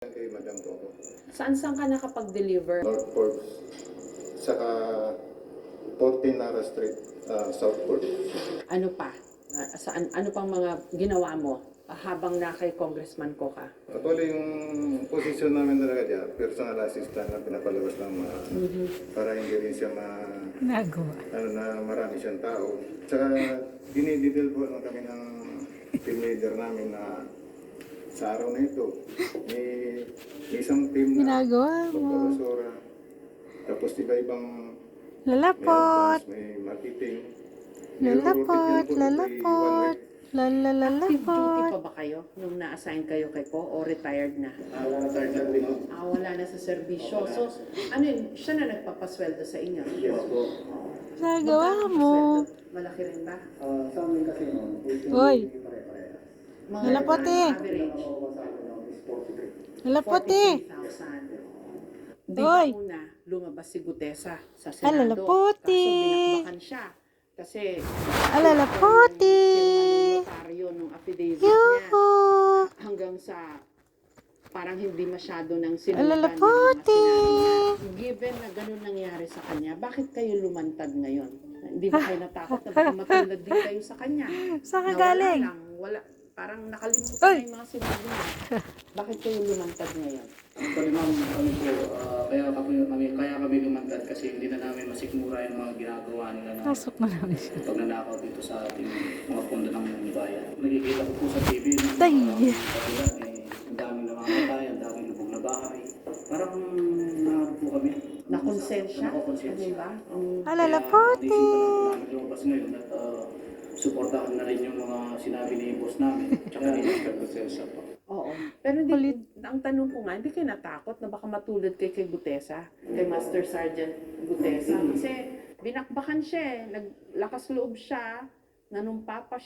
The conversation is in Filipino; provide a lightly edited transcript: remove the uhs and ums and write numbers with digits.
Kay Madam Toto. Saan ka nakapag-deliver? North Port, saka 14 Nara Street, South Port. Ano pa? Ano pang mga ginawa mo habang na kay Congressman Coca? Actually, yung posisyon namin talaga dyan, personal assistant na pinapalabas ng para hindi rin siya Nagawa. na marami siyang tao. Tsaka dinidetail po lang kami ng team leader namin na sa araw na ito, may isang team na Ginagawa mo. pagpapasura, tapos iba-ibang may Lalapot. advance, may marketing. Lalapot. Lalapot. Active duty Lalapot. pa ba kayo nung na-assign kayo kay Co o retired na? Third na din. Wala na sa serbisyo. So, ano yun, siya na nagpapasweldo sa inyo? Yes po. Nagawa Magkano mo. pasweldo? Malaki rin ba? Sa amin kasi noon, Uy. Mga Lalapot eh. average. Lalapot eh. 43,000. Di ba Uy. una, lumabas si Gutesa sa Senado. Alalapote. Kaso binakbakan siya. Kasi Alalapote. yung notaryo nung affidavit niya Yuhu. hanggang sa parang hindi masyado ng sinundan Alalapote. Given na ganun nangyari sa kanya, bakit kayo lumantad ngayon? Hindi ba kayo natakot na baka matulad din kayo sa kanya? Saan ka Na galing? wala, parang nakalimutan Uy. na yung mga sinabi niya. Bakit kayo lumantad ngayon? Actually ma'am, kami po, kaya kami lumantad kasi hindi na namin masikmura yung mga ginagawa nila na Pasok mo lang siya. pagnanakaw dito sa ating mga pondo ng bayan. Nakikita ko po sa TV na Tay. kabilang ang daming namamatay, ang daming lubog na bahay. Parang naharap po kami. Nakonsensya? Nakakonsensya. Ano ba? Alalapote. Naisip na po namin lumabas ngayon at suportahan na rin yung mga sinabi ni boss namin. Tsaka rin Konsensya po. Oo. Pero hindi, ang tanong ko nga, hindi kayo natakot na baka matulad kay Gutesa, kay Master Sergeant Gutesa. Kasi binakbakan siya eh, naglakas loob siya, nanumpa pa